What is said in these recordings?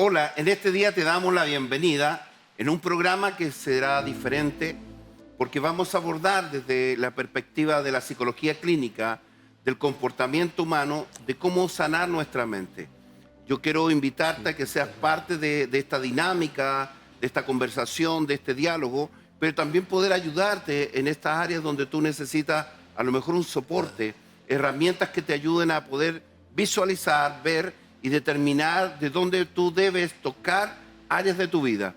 Hola, en este día te damos la bienvenida en un programa que será diferente porque vamos a abordar desde la perspectiva de la psicología clínica, del comportamiento humano, de cómo sanar nuestra mente. Yo quiero invitarte a que seas parte de esta dinámica, de esta conversación, de este diálogo, pero también poder ayudarte en estas áreas donde tú necesitas a lo mejor un soporte, herramientas que te ayuden a poder visualizar, ver y determinar de dónde tú debes tocar áreas de tu vida.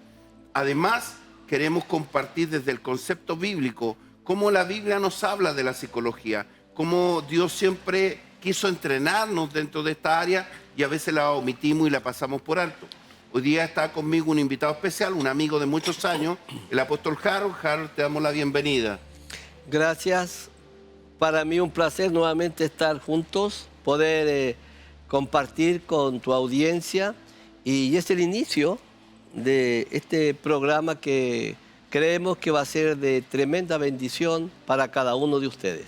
Además, queremos compartir desde el concepto bíblico cómo la Biblia nos habla de la psicología, cómo Dios siempre quiso entrenarnos dentro de esta área y a veces la omitimos y la pasamos por alto. Hoy día está conmigo un invitado especial, un amigo de muchos años, el apóstol Harold. Harold, te damos la bienvenida. Gracias. Para mí un placer nuevamente estar juntos, poder compartir con tu audiencia, y es el inicio de este programa que creemos que va a ser de tremenda bendición para cada uno de ustedes.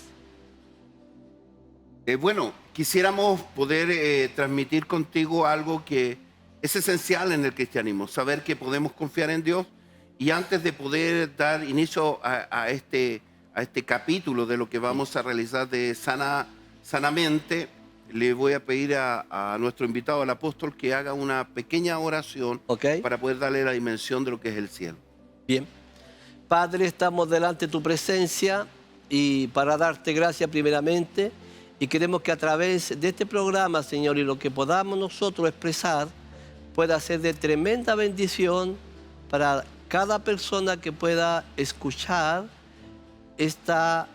Quisiéramos poder transmitir contigo algo que es esencial en el cristianismo, saber que podemos confiar en Dios. Y antes de poder dar inicio a este capítulo de lo que vamos a realizar de Sanamente, le voy a pedir a nuestro invitado, al apóstol, que haga una pequeña oración para poder darle la dimensión de lo que es el cielo. Bien. Padre, estamos delante de tu presencia y para darte gracias primeramente, y queremos que a través de este programa, Señor, y lo que podamos nosotros expresar, pueda ser de tremenda bendición para cada persona que pueda escuchar esta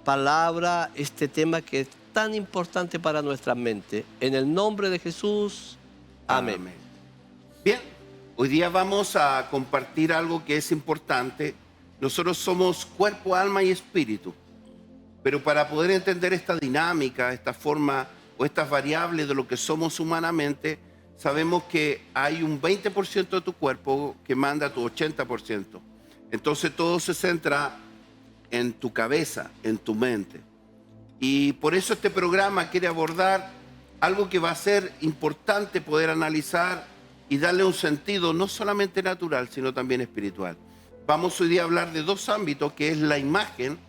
palabra, este tema que es tan importante para nuestra mente. En el nombre de Jesús, amén. Amén. Bien, hoy día vamos a compartir algo que es importante. Nosotros somos cuerpo, alma y espíritu. Pero para poder entender esta dinámica, esta forma o estas variables de lo que somos humanamente, sabemos que hay un 20% de tu cuerpo que manda tu 80%. Entonces todo se centra en tu cabeza, en tu mente. Y por eso este programa quiere abordar algo que va a ser importante poder analizar y darle un sentido no solamente natural, sino también espiritual. Vamos hoy día a hablar de dos ámbitos, que es la imagen,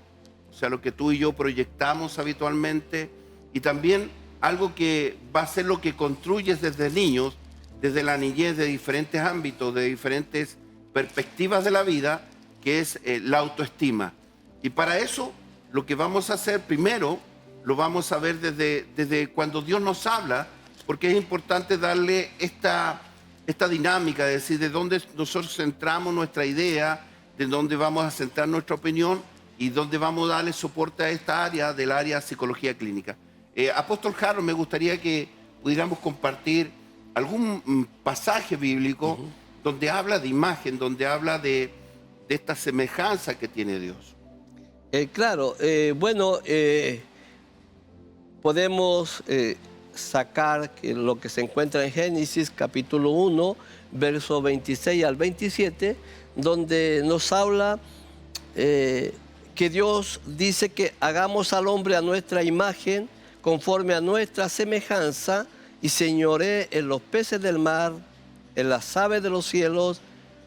o sea, lo que tú y yo proyectamos habitualmente, y también algo que va a ser lo que construyes desde niños, desde la niñez, de diferentes ámbitos, de diferentes perspectivas de la vida, que es la autoestima. Y para eso, lo que vamos a hacer primero, lo vamos a ver desde cuando Dios nos habla, porque es importante darle esta dinámica, de decir, de dónde nosotros centramos nuestra idea, de dónde vamos a centrar nuestra opinión y dónde vamos a darle soporte a esta área del área psicología clínica. Apóstol Harold, me gustaría que pudiéramos compartir algún pasaje bíblico donde habla de imagen, donde habla de esta semejanza que tiene Dios. Podemos sacar lo que se encuentra en Génesis capítulo 1, versos 26 al 27, donde nos habla que Dios dice que hagamos al hombre a nuestra imagen, conforme a nuestra semejanza, y señoree en los peces del mar, en las aves de los cielos,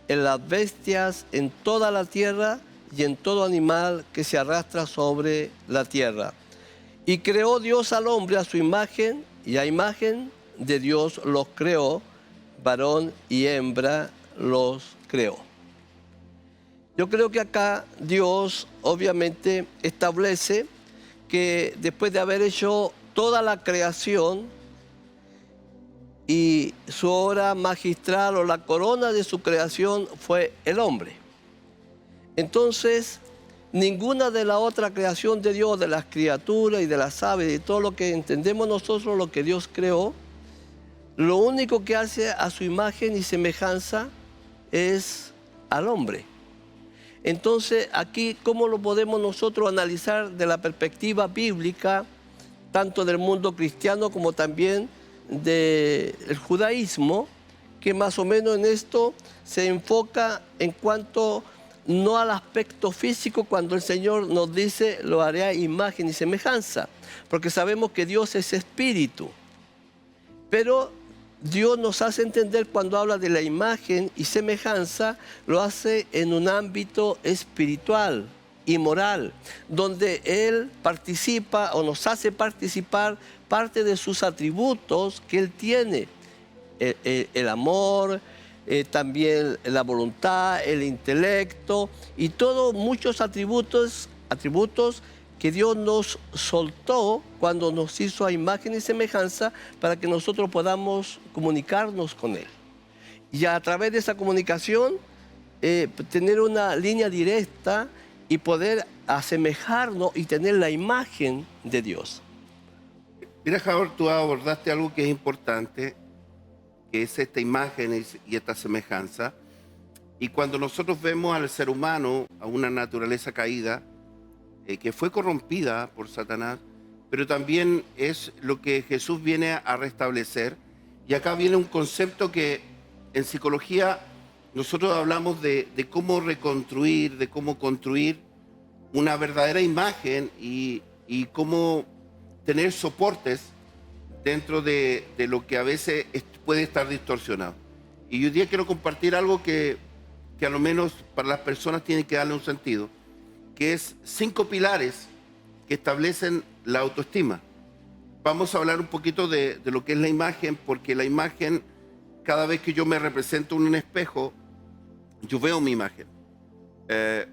en las bestias, en toda la tierra y en todo animal que se arrastra sobre la tierra. Y creó Dios al hombre a su imagen, y a imagen de Dios los creó, varón y hembra los creó. Yo creo que acá Dios obviamente establece que después de haber hecho toda la creación, y su obra magistral o la corona de su creación fue el hombre. Entonces, ninguna de la otra creación de Dios, de las criaturas y de las aves, de todo lo que entendemos nosotros, lo que Dios creó, lo único que hace a su imagen y semejanza es al hombre. Entonces, aquí, ¿cómo lo podemos nosotros analizar de la perspectiva bíblica, tanto del mundo cristiano como también del judaísmo, que más o menos en esto se enfoca en cuanto no al aspecto físico, cuando el Señor nos dice lo haré a imagen y semejanza, porque sabemos que Dios es espíritu, pero Dios nos hace entender cuando habla de la imagen y semejanza, lo hace en un ámbito espiritual y moral, donde Él participa o nos hace participar parte de sus atributos que Él tiene. El amor, también la voluntad, el intelecto y todos muchos atributos que Dios nos soltó cuando nos hizo a imagen y semejanza para que nosotros podamos comunicarnos con Él. Y a través de esa comunicación, tener una línea directa y poder asemejarnos y tener la imagen de Dios. Mira, Javier, tú abordaste algo que es importante, que es esta imagen y esta semejanza. Y cuando nosotros vemos al ser humano, a una naturaleza caída, que fue corrompida por Satanás, pero también es lo que Jesús viene a restablecer. Y acá viene un concepto que en psicología nosotros hablamos de cómo reconstruir, de cómo construir una verdadera imagen y cómo tener soportes dentro de lo que a veces puede estar distorsionado. Y hoy día quiero compartir algo que a lo menos para las personas tiene que darle un sentido, que es 5 pilares que establecen la autoestima. Vamos a hablar un poquito de lo que es la imagen, porque la imagen, cada vez que yo me represento en un espejo, yo veo mi imagen.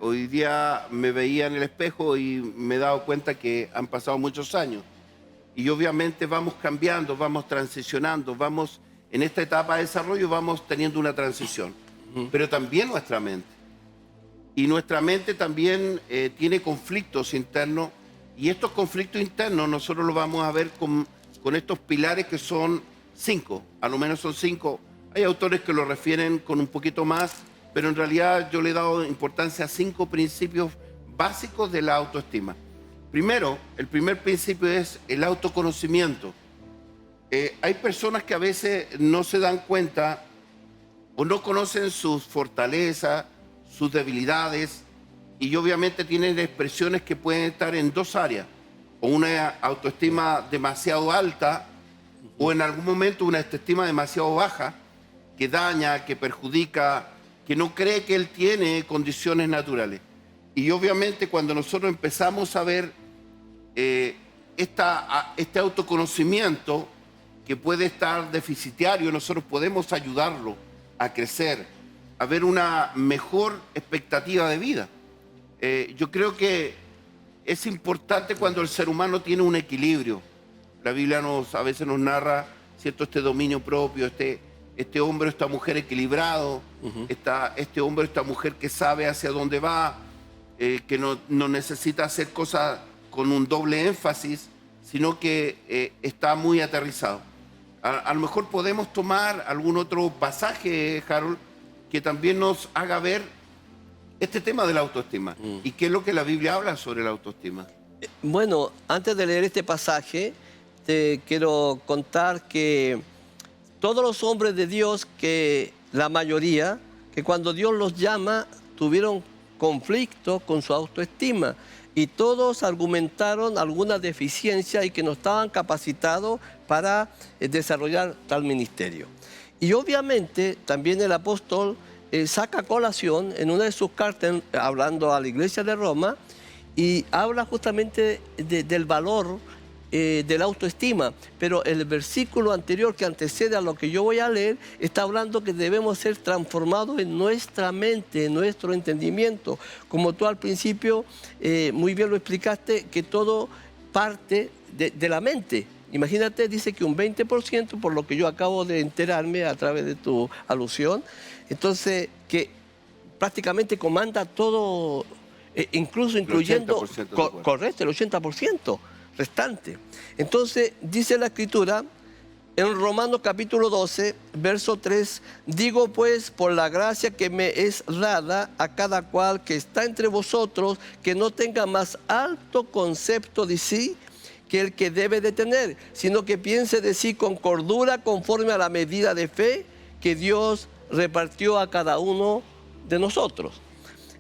Hoy día me veía en el espejo y me he dado cuenta que han pasado muchos años. Y obviamente vamos cambiando, vamos transicionando, vamos en esta etapa de desarrollo, vamos teniendo una transición. Pero también nuestra mente. Y nuestra mente también tiene conflictos internos. Y estos conflictos internos nosotros los vamos a ver con estos pilares que son 5. A lo menos son 5. Hay autores que lo refieren con un poquito más, pero en realidad yo le he dado importancia a 5 principios básicos de la autoestima. Primero, el primer principio es el autoconocimiento. Hay personas que a veces no se dan cuenta o no conocen sus fortalezas, sus debilidades, y obviamente tienen expresiones que pueden estar en 2 áreas, o una autoestima demasiado alta, o en algún momento una autoestima demasiado baja, que daña, que perjudica, que no cree que él tiene condiciones naturales. Y obviamente cuando nosotros empezamos a ver este autoconocimiento que puede estar deficitario, nosotros podemos ayudarlo a crecer, a ver una mejor expectativa de vida. Yo creo que es importante cuando el ser humano tiene un equilibrio. La Biblia a veces nos narra, ¿cierto?, este dominio propio, este hombre o esta mujer equilibrado, este hombre o esta mujer que sabe hacia dónde va, que no necesita hacer cosas con un doble énfasis, sino que está muy aterrizado. A lo mejor podemos tomar algún otro pasaje, Harold, que también nos haga ver este tema de la autoestima. ¿Y qué es lo que la Biblia habla sobre la autoestima? Bueno, antes de leer este pasaje, te quiero contar que todos los hombres de Dios, que la mayoría, que cuando Dios los llama, tuvieron conflicto con su autoestima. Y todos argumentaron alguna deficiencia y que no estaban capacitados para desarrollar tal ministerio. Y obviamente también el apóstol saca colación en una de sus cartas, hablando a la iglesia de Roma, y habla justamente del valor de la autoestima. Pero el versículo anterior que antecede a lo que yo voy a leer está hablando que debemos ser transformados en nuestra mente, en nuestro entendimiento. Como tú al principio muy bien lo explicaste, que todo parte de la mente. Imagínate, dice que un 20%, por lo que yo acabo de enterarme a través de tu alusión, entonces que prácticamente comanda todo, incluso incluyendo, correcto, el 80% restante. Entonces dice la Escritura en Romanos capítulo 12, verso 3, digo pues por la gracia que me es dada a cada cual que está entre vosotros, que no tenga más alto concepto de sí que el que debe de tener, sino que piense de sí con cordura conforme a la medida de fe que Dios repartió a cada uno de nosotros.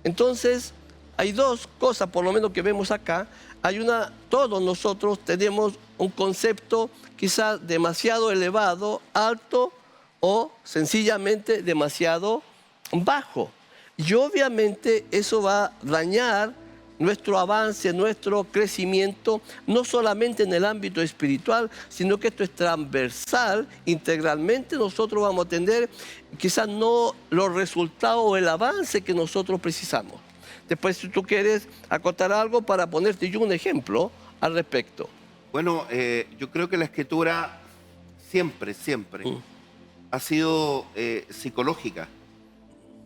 Entonces, hay dos cosas, por lo menos que vemos acá. Todos nosotros tenemos un concepto quizás demasiado elevado, alto o sencillamente demasiado bajo. Y obviamente eso va a dañar nuestro avance, nuestro crecimiento, no solamente en el ámbito espiritual, sino que esto es transversal. Integralmente nosotros vamos a tener quizás no los resultados o el avance que nosotros precisamos. Después, si tú quieres acotar algo para ponerte yo un ejemplo al respecto. Bueno, yo creo que la escritura siempre ha sido psicológica.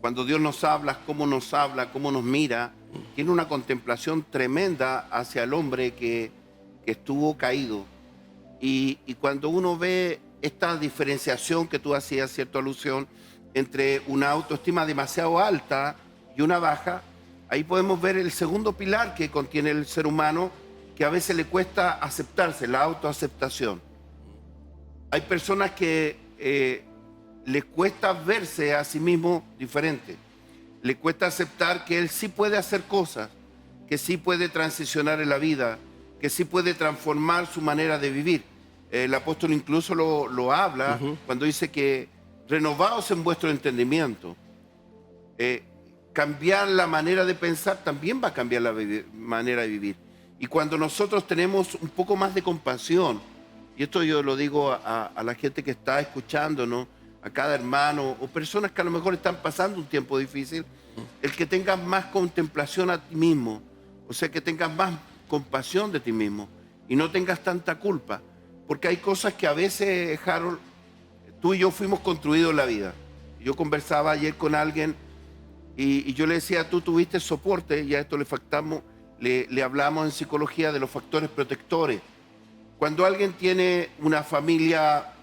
Cuando Dios nos habla, cómo nos mira, tiene una contemplación tremenda hacia el hombre que estuvo caído. Y cuando uno ve esta diferenciación que tú hacías, cierta alusión, entre una autoestima demasiado alta y una baja, ahí podemos ver el segundo pilar que contiene el ser humano, que a veces le cuesta aceptarse, la autoaceptación. Hay personas que les cuesta verse a sí mismo diferente. Le cuesta aceptar que él sí puede hacer cosas, que sí puede transicionar en la vida, que sí puede transformar su manera de vivir. El apóstol incluso lo habla cuando dice que renovaos en vuestro entendimiento. Cambiar la manera de pensar también va a cambiar la manera de vivir. Y cuando nosotros tenemos un poco más de compasión, y esto yo lo digo a la gente que está escuchándonos, a cada hermano o personas que a lo mejor están pasando un tiempo difícil, el que tengas más contemplación a ti mismo, o sea, que tengas más compasión de ti mismo y no tengas tanta culpa, porque hay cosas que a veces, Harold, tú y yo fuimos construidos en la vida. Yo conversaba ayer con alguien y yo le decía, tú tuviste soporte, y a esto le hablamos en psicología de los factores protectores. Cuando alguien tiene una familia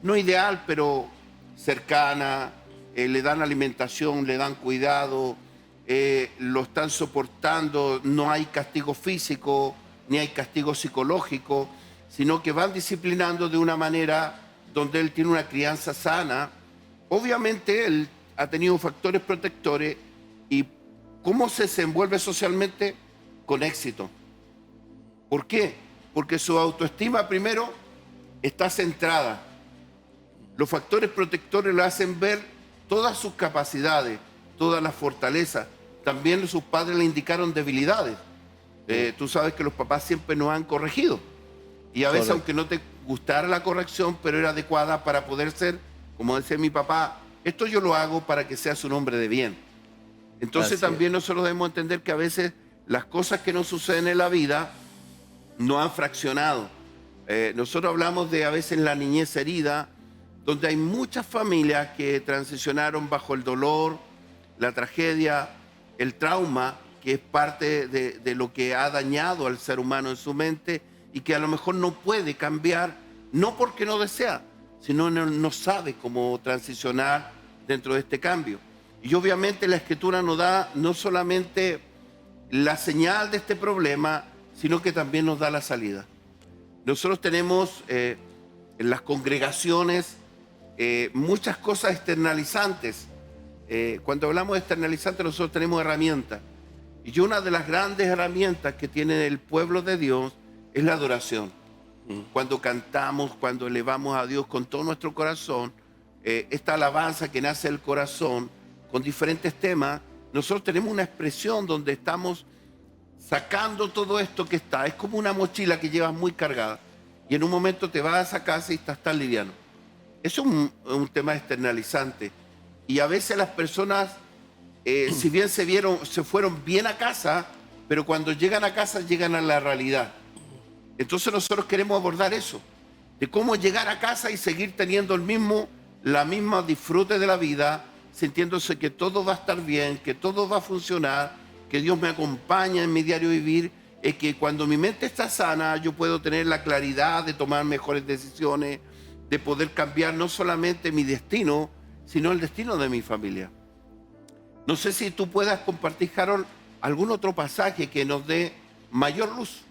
no ideal, pero cercana, le dan alimentación, le dan cuidado, lo están soportando, no hay castigo físico, ni hay castigo psicológico, sino que van disciplinando de una manera donde él tiene una crianza sana. Obviamente él ha tenido factores protectores. ¿Y cómo se desenvuelve socialmente? Con éxito. ¿Por qué? Porque su autoestima primero está centrada. Los factores protectores le hacen ver todas sus capacidades, todas las fortalezas. También sus padres le indicaron debilidades. Tú sabes que los papás siempre nos han corregido. Y a veces, aunque no te gustara la corrección, pero era adecuada para poder ser, como decía mi papá, esto yo lo hago para que seas un hombre de bien. Entonces también nosotros debemos entender que a veces las cosas que nos suceden en la vida no han fraccionado. Nosotros hablamos de a veces la niñez herida, donde hay muchas familias que transicionaron bajo el dolor, la tragedia, el trauma, que es parte de lo que ha dañado al ser humano en su mente y que a lo mejor no puede cambiar, no porque no desea, sino no sabe cómo transicionar dentro de este cambio. Y obviamente la Escritura nos da no solamente la señal de este problema, sino que también nos da la salida. Nosotros tenemos en las congregaciones muchas cosas externalizantes. Cuando hablamos de externalizantes, nosotros tenemos herramientas. Y una de las grandes herramientas que tiene el pueblo de Dios es la adoración. Cuando cantamos, cuando elevamos a Dios con todo nuestro corazón, esta alabanza que nace del corazón, con diferentes temas, nosotros tenemos una expresión donde estamos sacando todo esto que está. Es como una mochila que llevas muy cargada y en un momento te vas a esa casa y estás tan liviano. Eso es un tema externalizante. Y a veces las personas, si bien se fueron bien a casa, pero cuando llegan a casa llegan a la realidad. Entonces nosotros queremos abordar eso, de cómo llegar a casa y seguir teniendo la misma disfrute de la vida, sintiéndose que todo va a estar bien, que todo va a funcionar, que Dios me acompaña en mi diario vivir, es que cuando mi mente está sana, yo puedo tener la claridad de tomar mejores decisiones, de poder cambiar no solamente mi destino, sino el destino de mi familia. No sé si tú puedas compartir, Harold, algún otro pasaje que nos dé mayor luz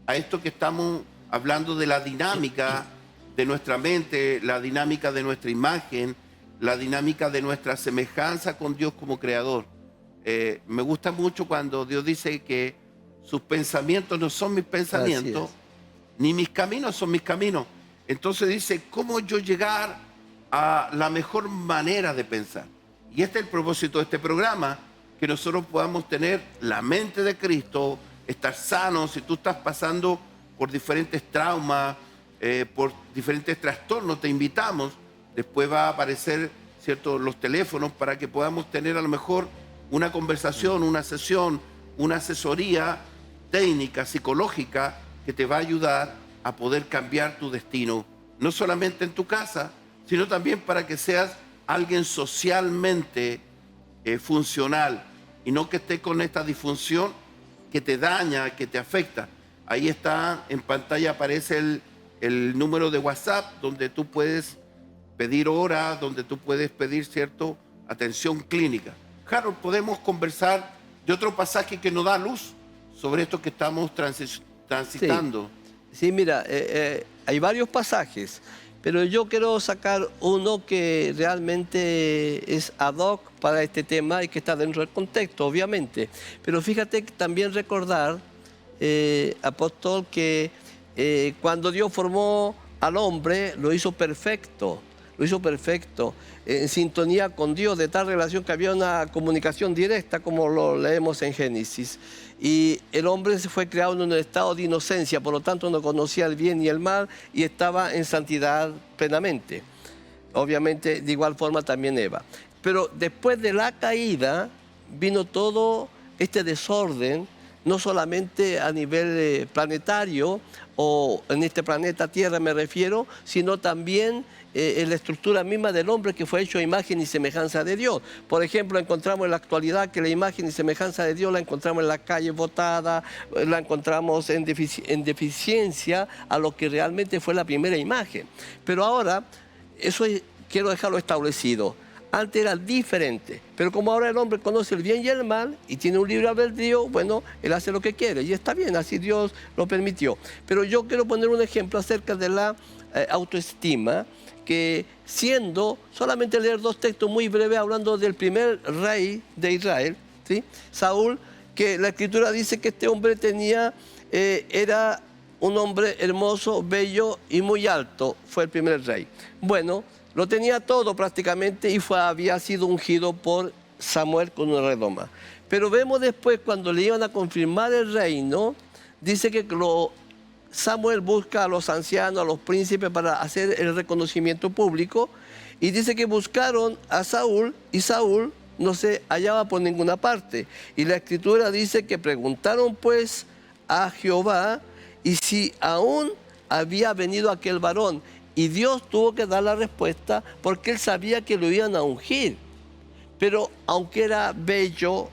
a esto que estamos hablando de la dinámica de nuestra mente, la dinámica de nuestra imagen, la dinámica de nuestra semejanza con Dios como creador. Me gusta mucho cuando Dios dice que sus pensamientos no son mis pensamientos, ni mis caminos son mis caminos. Entonces dice, ¿cómo yo llegar a la mejor manera de pensar? Y este es el propósito de este programa, que nosotros podamos tener la mente de Cristo, estar sanos. Si tú estás pasando por diferentes traumas, por diferentes trastornos, te invitamos. Después va a aparecer, ¿cierto?, los teléfonos para que podamos tener a lo mejor una conversación, una sesión, una asesoría técnica, psicológica, que te va a ayudar a poder cambiar tu destino, no solamente en tu casa, sino también para que seas alguien socialmente funcional y no que esté con esta disfunción que te daña, que te afecta. Ahí está, en pantalla aparece el número de WhatsApp donde tú puedes pedir hora, donde tú puedes pedir, ¿cierto?, atención clínica. Harold, podemos conversar de otro pasaje que nos da luz sobre esto que estamos transitando. Sí, mira, hay varios pasajes, pero yo quiero sacar uno que realmente es ad hoc para este tema y que está dentro del contexto, obviamente. Pero fíjate que también recordar, apóstol, que cuando Dios formó al hombre, lo hizo perfecto. Lo hizo perfecto, en sintonía con Dios, de tal relación que había una comunicación directa, como lo leemos en Génesis. Y el hombre se fue creado en un estado de inocencia, por lo tanto no conocía el bien y el mal y estaba en santidad plenamente. Obviamente, de igual forma también Eva. Pero después de la caída vino todo este desorden, no solamente a nivel planetario, o en este planeta Tierra me refiero, sino también en la estructura misma del hombre, que fue hecho a imagen y semejanza de Dios. Por ejemplo, encontramos en la actualidad que la imagen y semejanza de Dios la encontramos en las calles botadas, la encontramos en deficiencia a lo que realmente fue la primera imagen. Pero ahora, quiero dejarlo establecido. Antes era diferente, pero como ahora el hombre conoce el bien y el mal y tiene un libre albedrío, bueno, él hace lo que quiere y está bien, así Dios lo permitió. Pero yo quiero poner un ejemplo acerca de la autoestima, que siendo, solamente leer dos textos muy breves hablando del primer rey de Israel, ¿sí?, Saúl, que la Escritura dice que este hombre era un hombre hermoso, bello y muy alto, fue el primer rey. Bueno, lo tenía todo prácticamente y había sido ungido por Samuel con una redoma. Pero vemos después, cuando le iban a confirmar el reino, dice que Samuel busca a los ancianos, a los príncipes, para hacer el reconocimiento público. Y dice que buscaron a Saúl y Saúl no se hallaba por ninguna parte. Y la Escritura dice que preguntaron pues a Jehová y si aún había venido aquel varón. Y Dios tuvo que dar la respuesta porque él sabía que lo iban a ungir. Pero aunque era bello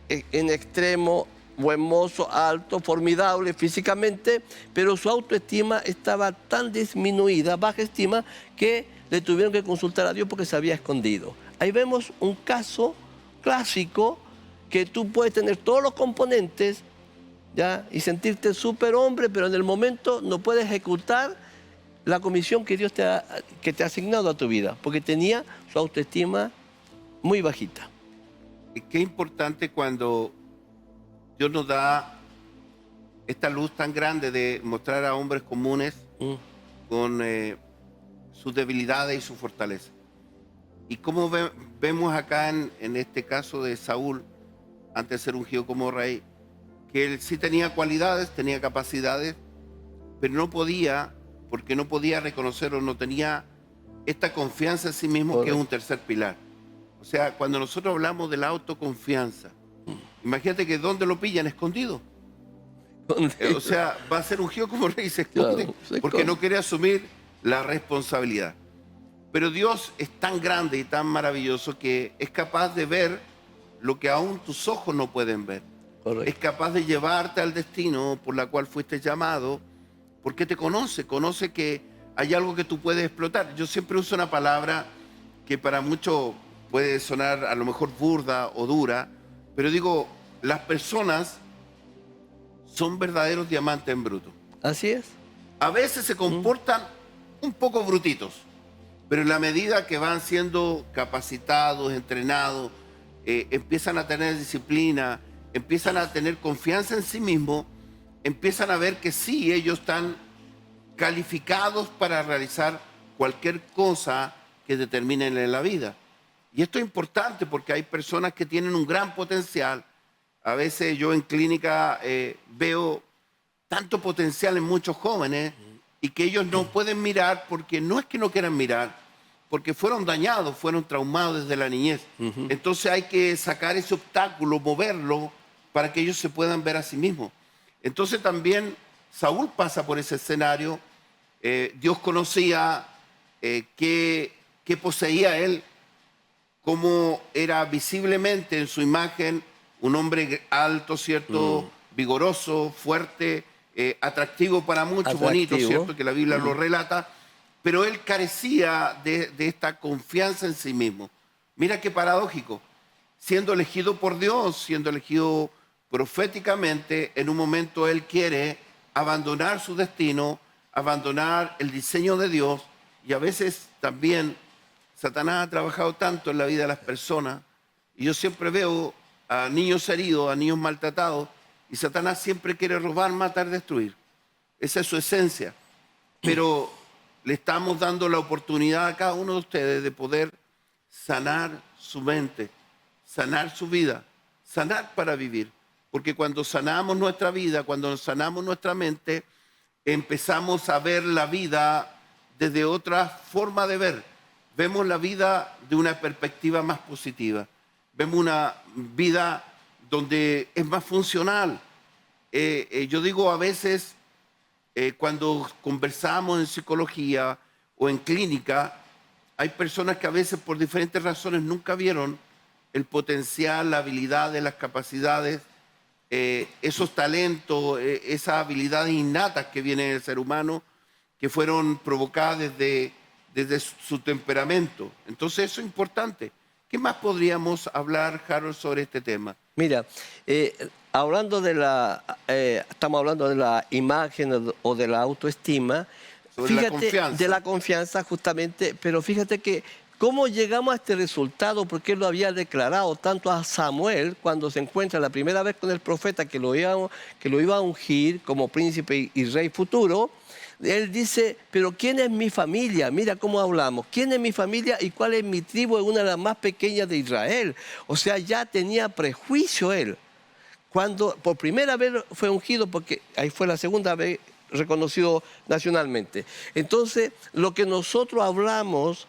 en extremo, buen mozo, alto, formidable físicamente, pero su autoestima estaba tan disminuida, baja estima, que le tuvieron que consultar a Dios porque se había escondido. Ahí vemos un caso clásico que tú puedes tener todos los componentes, ¿ya?, y sentirte superhombre, pero en el momento no puedes ejecutar la comisión que Dios te ha asignado a tu vida, porque tenía su autoestima muy bajita. Y qué importante cuando Dios nos da esta luz tan grande de mostrar a hombres comunes con sus debilidades y su fortaleza. Y como vemos acá en este caso de Saúl, antes de ser ungido como rey, que él sí tenía cualidades, tenía capacidades, pero no podía, porque no podía reconocer o no tenía esta confianza en sí mismo. Correcto. Que es un tercer pilar. O sea, cuando nosotros hablamos de la autoconfianza, imagínate que ¿dónde lo pillan? Escondido. O sea, va a ser ungido como rey y se esconde, claro, porque no quiere asumir la responsabilidad. Pero Dios es tan grande y tan maravilloso que es capaz de ver lo que aún tus ojos no pueden ver. Correcto. Es capaz de llevarte al destino por la cual fuiste llamado, porque te conoce que hay algo que tú puedes explotar. Yo siempre uso una palabra que para muchos puede sonar a lo mejor burda o dura, pero digo, las personas son verdaderos diamantes en bruto. Así es. A veces se comportan un poco brutitos, pero en la medida que van siendo capacitados, entrenados, empiezan a tener disciplina, empiezan a tener confianza en sí mismos, empiezan a ver que sí, ellos están calificados para realizar cualquier cosa que determinen en la vida. Y esto es importante porque hay personas que tienen un gran potencial. A veces yo en clínica veo tanto potencial en muchos jóvenes y que ellos no pueden mirar porque no es que no quieran mirar, porque fueron dañados, fueron traumados desde la niñez. Entonces hay que sacar ese obstáculo, moverlo para que ellos se puedan ver a sí mismos. Entonces también Saúl pasa por ese escenario. Dios conocía qué poseía él, cómo era visiblemente en su imagen un hombre alto, ¿cierto? Vigoroso, fuerte, atractivo para muchos, bonito, ¿cierto? Que la Biblia lo relata, pero él carecía de esta confianza en sí mismo. Mira qué paradójico. Siendo elegido por Dios, siendo elegido proféticamente, en un momento él quiere abandonar su destino, abandonar el diseño de Dios, y a veces también Satanás ha trabajado tanto en la vida de las personas, y yo siempre veo a niños heridos, a niños maltratados, y Satanás siempre quiere robar, matar, destruir. Esa es su esencia. Pero le estamos dando la oportunidad a cada uno de ustedes de poder sanar su mente, sanar su vida, sanar para vivir. Porque cuando sanamos nuestra vida, cuando sanamos nuestra mente, empezamos a ver la vida desde otra forma de ver. Vemos la vida de una perspectiva más positiva. Vemos una vida donde es más funcional. Yo digo a veces, cuando conversamos en psicología o en clínica, hay personas que a veces por diferentes razones nunca vieron el potencial, la habilidad, las capacidades, esos talentos, esas habilidades innatas que vienen del ser humano, que fueron provocadas desde su temperamento. Entonces eso es importante. ¿Qué más podríamos hablar, Harold, sobre este tema? Mira, estamos hablando de la imagen o de la autoestima. Sobre fíjate, la confianza. De la confianza, justamente, pero fíjate que cómo llegamos a este resultado, porque él lo había declarado tanto a Samuel cuando se encuentra la primera vez con el profeta que lo iba a ungir como príncipe y rey futuro. Él dice, pero ¿quién es mi familia? Mira cómo hablamos. ¿Quién es mi familia y cuál es mi tribu? Es una de las más pequeñas de Israel. O sea, ya tenía prejuicio él. Cuando por primera vez fue ungido, porque ahí fue la segunda vez reconocido nacionalmente. Entonces, lo que nosotros hablamos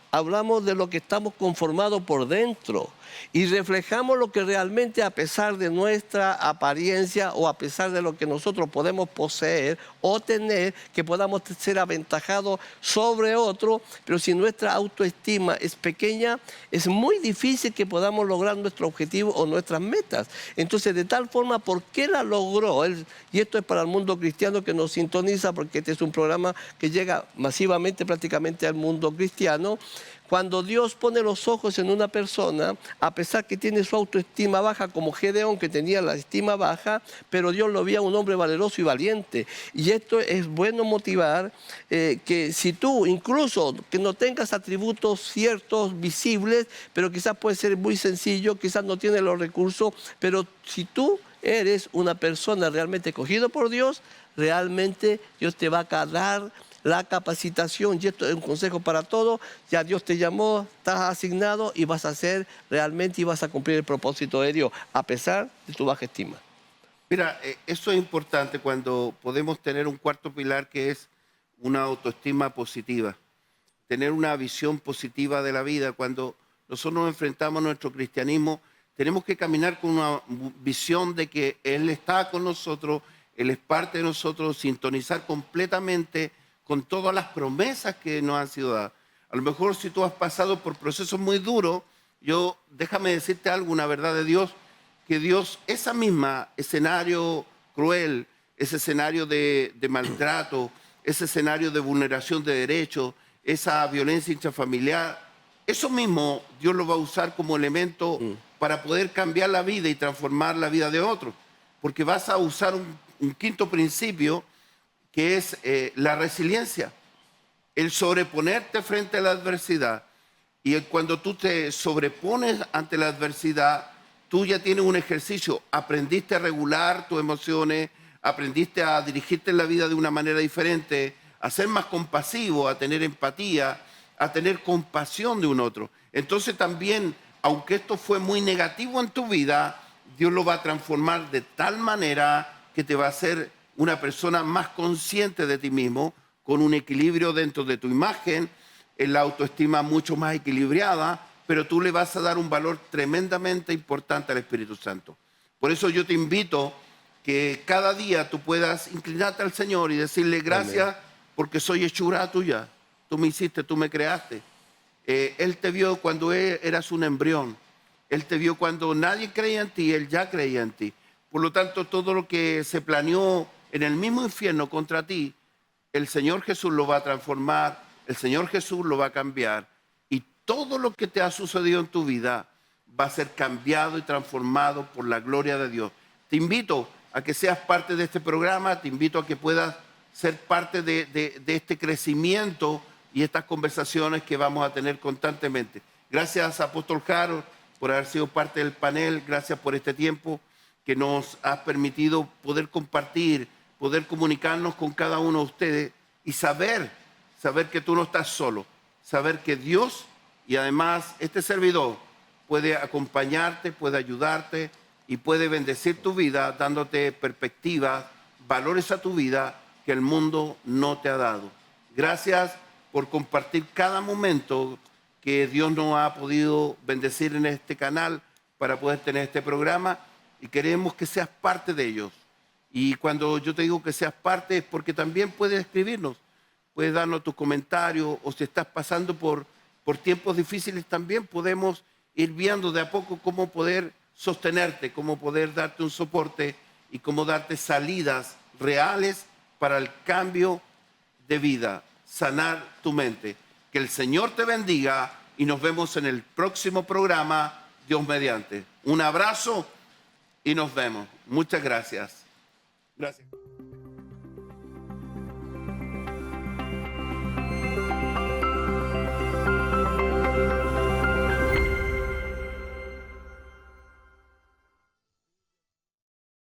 de lo que estamos conformados por dentro y reflejamos lo que realmente, a pesar de nuestra apariencia o a pesar de lo que nosotros podemos poseer o tener, que podamos ser aventajados sobre otro, pero si nuestra autoestima es pequeña, es muy difícil que podamos lograr nuestro objetivo o nuestras metas. Entonces, de tal forma, ¿por qué la logró? Y esto es para el mundo cristiano que nos sintoniza, porque este es un programa que llega masivamente prácticamente al mundo cristiano. Cuando Dios pone los ojos en una persona, a pesar que tiene su autoestima baja, como Gedeón, que tenía la estima baja, pero Dios lo veía un hombre valeroso y valiente. Y esto es bueno motivar que si tú, incluso que no tengas atributos ciertos, visibles, pero quizás puede ser muy sencillo, quizás no tienes los recursos, pero si tú eres una persona realmente escogida por Dios, realmente Dios te va a dar la capacitación, y esto es un consejo para todos. Ya Dios te llamó, estás asignado y vas a hacer realmente y vas a cumplir el propósito de Dios, a pesar de tu baja estima. Mira, eso es importante cuando podemos tener un cuarto pilar que es una autoestima positiva, tener una visión positiva de la vida. Cuando nosotros nos enfrentamos a nuestro cristianismo, tenemos que caminar con una visión de que Él está con nosotros, Él es parte de nosotros, sintonizar completamente con todas las promesas que nos han sido dadas. A lo mejor si tú has pasado por procesos muy duros, déjame decirte algo, una verdad de Dios, que Dios, esa misma escenario cruel, ese escenario de maltrato, ese escenario de vulneración de derechos, esa violencia intrafamiliar, eso mismo Dios lo va a usar como elemento para poder cambiar la vida y transformar la vida de otros, porque vas a usar un quinto principio, que es la resiliencia, el sobreponerte frente a la adversidad. Y cuando tú te sobrepones ante la adversidad, tú ya tienes un ejercicio, aprendiste a regular tus emociones, aprendiste a dirigirte en la vida de una manera diferente, a ser más compasivo, a tener empatía, a tener compasión de un otro. Entonces también, aunque esto fue muy negativo en tu vida, Dios lo va a transformar de tal manera que te va a hacer una persona más consciente de ti mismo, con un equilibrio dentro de tu imagen, en la autoestima mucho más equilibrada, pero tú le vas a dar un valor tremendamente importante al Espíritu Santo. Por eso yo te invito que cada día tú puedas inclinarte al Señor y decirle gracias. Amén. Porque soy hechura tuya. Tú me hiciste, tú me creaste. Él te vio cuando eras un embrión. Él te vio cuando nadie creía en ti, Él ya creía en ti. Por lo tanto, todo lo que se planeó en el mismo infierno contra ti, el Señor Jesús lo va a transformar, el Señor Jesús lo va a cambiar. Y todo lo que te ha sucedido en tu vida va a ser cambiado y transformado por la gloria de Dios. Te invito a que seas parte de este programa, te invito a que puedas ser parte de este crecimiento y estas conversaciones que vamos a tener constantemente. Gracias, Apóstol Harold, por haber sido parte del panel. Gracias por este tiempo que nos has permitido poder compartir, poder comunicarnos con cada uno de ustedes y saber que tú no estás solo, saber que Dios y además este servidor puede acompañarte, puede ayudarte y puede bendecir tu vida dándote perspectivas, valores a tu vida que el mundo no te ha dado. Gracias por compartir cada momento que Dios nos ha podido bendecir en este canal para poder tener este programa y queremos que seas parte de ellos. Y cuando yo te digo que seas parte es porque también puedes escribirnos, puedes darnos tus comentarios o si estás pasando por tiempos difíciles también podemos ir viendo de a poco cómo poder sostenerte, cómo poder darte un soporte y cómo darte salidas reales para el cambio de vida, sanar tu mente. Que el Señor te bendiga y nos vemos en el próximo programa, Dios mediante. Un abrazo y nos vemos. Muchas gracias. Gracias.